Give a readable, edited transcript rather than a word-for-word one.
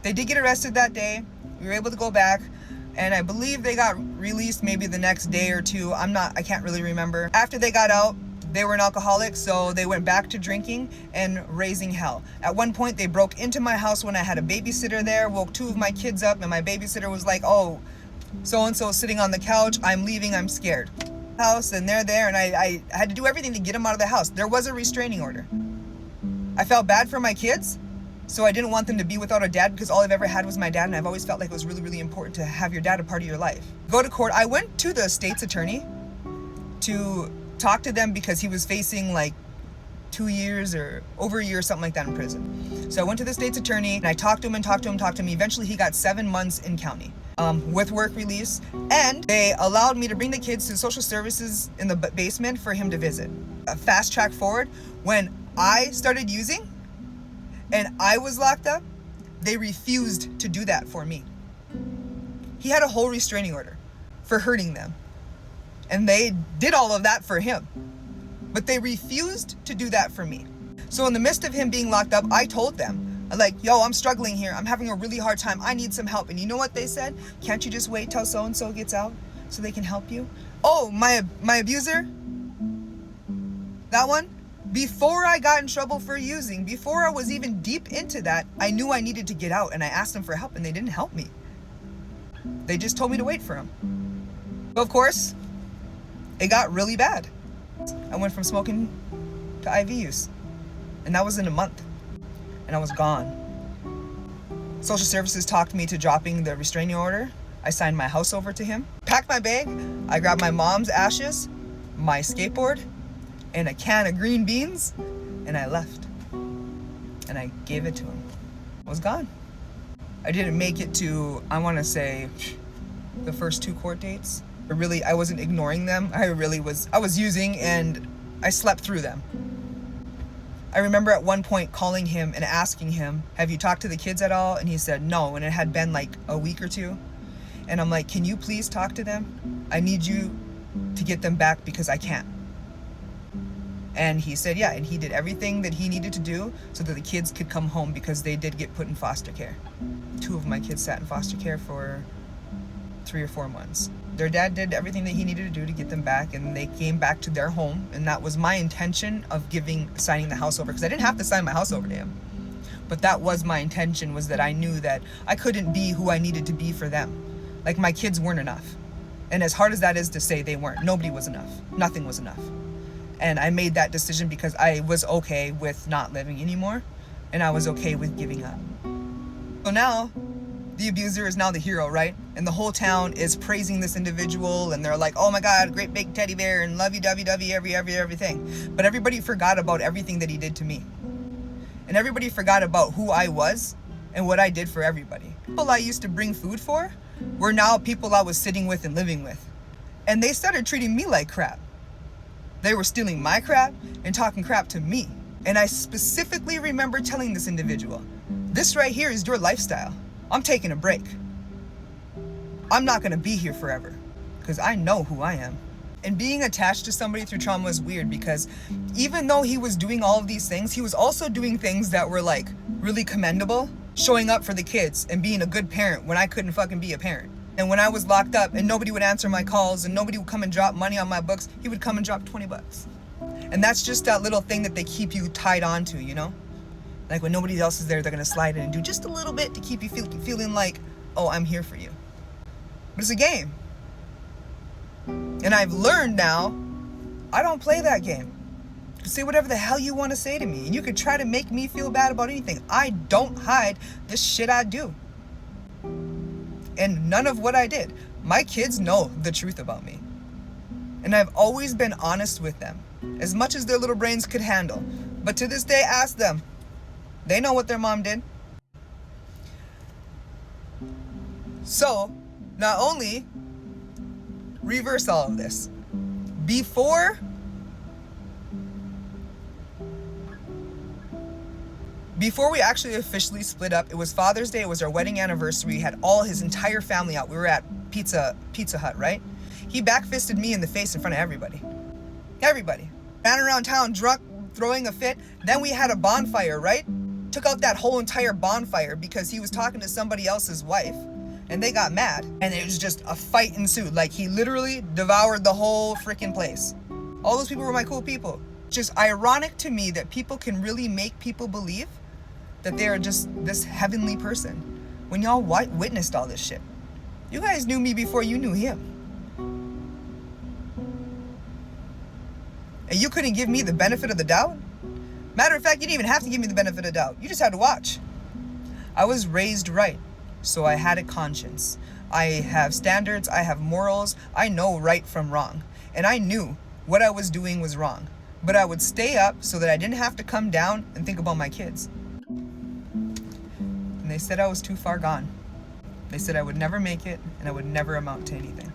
They did get arrested that day. We were able to go back, and I believe they got released maybe the next day or two. I can't really remember. After they got out, they were an alcoholic, so they went back to drinking and raising hell. At one point, they broke into my house when I had a babysitter there, woke 2 of my kids up, and my babysitter was like, oh, so-and-so sitting on the couch, I'm leaving, I'm scared. House, and they're there, and I had to do everything to get them out of the house. There was a restraining order. I felt bad for my kids, so I didn't want them to be without a dad, because all I've ever had was my dad, and I've always felt like it was really, really important to have your dad a part of your life. Go to court. I went to the state's attorney to talk to them because he was facing like 2 years or over a year or something like that in prison. So I went to the state's attorney, and I talked to him. Eventually he got 7 months in county with work release, and they allowed me to bring the kids to social services in the basement for him to visit. A fast track forward, when I started using and I was locked up, they refused to do that for me. He had a whole restraining order for hurting them, and they did all of that for him, but they refused to do that for me. So in the midst of him being locked up, I told them, like, yo, I'm struggling here. I'm having a really hard time. I need some help. And you know what they said? Can't you just wait till so-and-so gets out so they can help you? Oh, my abuser, that one, before I got in trouble for using, before I was even deep into that, I knew I needed to get out, and I asked them for help, and they didn't help me. They just told me to wait for him. But of course, it got really bad. I went from smoking to IV use, and that was in a month, and I was gone. Social services talked me to dropping the restraining order. I signed my house over to him, packed my bag. I grabbed my mom's ashes, my skateboard, and a can of green beans, and I left. And I gave it to him. I was gone. I didn't make it to, I want to say, the first 2 court dates. I wasn't ignoring them. I was using, and I slept through them. I remember at one point calling him and asking him, have you talked to the kids at all? And he said no, and it had been like a week or 2. And I'm like, can you please talk to them? I need you to get them back because I can't. And he said yeah, and he did everything that he needed to do so that the kids could come home, because they did get put in foster care. 2 of my kids sat in foster care for 3 or 4 months. Their dad did everything that he needed to do to get them back, and they came back to their home, and that was my intention of signing the house over, because I didn't have to sign my house over to him. But that was my intention, was that I knew that I couldn't be who I needed to be for them. Like, my kids weren't enough. And as hard as that is to say, they weren't. Nobody was enough. Nothing was enough. And I made that decision because I was okay with not living anymore, and I was okay with giving up. So now, the abuser is now the hero, right? And the whole town is praising this individual, and they're like, oh my God, great big teddy bear, and lovey-dovey-dovey, everything. But everybody forgot about everything that he did to me. And everybody forgot about who I was and what I did for everybody. People I used to bring food for were now people I was sitting with and living with. And they started treating me like crap. They were stealing my crap and talking crap to me. And I specifically remember telling this individual, this right here is your lifestyle. I'm taking a break. I'm not gonna be here forever, because I know who I am. And being attached to somebody through trauma is weird, because even though he was doing all of these things, he was also doing things that were like really commendable, showing up for the kids and being a good parent when I couldn't fucking be a parent. And when I was locked up and nobody would answer my calls and nobody would come and drop money on my books, he would come and drop 20 bucks. And that's just that little thing that they keep you tied onto, you know? Like, when nobody else is there, they're gonna slide in and do just a little bit to keep you feeling like, oh, I'm here for you. But it's a game. And I've learned now, I don't play that game. You can say whatever the hell you want to say to me, and you could try to make me feel bad about anything. I don't hide the shit I do. And none of what I did. My kids know the truth about me. And I've always been honest with them, as much as their little brains could handle. But to this day, ask them. They know what their mom did. So, not only reverse all of this, before we actually officially split up, it was Father's Day, it was our wedding anniversary, we had all his entire family out. We were at Pizza Hut, right? He backfisted me in the face in front of everybody. Everybody. Ran around town drunk, throwing a fit. Then we had a bonfire, right? took out that whole entire bonfire because he was talking to somebody else's wife, and they got mad, and it was just a fight ensued. Like, he literally devoured the whole freaking place. All those people were my cool people. Just ironic to me that people can really make people believe that they are just this heavenly person when y'all witnessed all this shit. You guys knew me before you knew him. And you couldn't give me the benefit of the doubt? Matter of fact, you didn't even have to give me the benefit of the doubt. You just had to watch. I was raised right, so I had a conscience. I have standards, I have morals, I know right from wrong. And I knew what I was doing was wrong. But I would stay up so that I didn't have to come down and think about my kids. And they said I was too far gone. They said I would never make it and I would never amount to anything.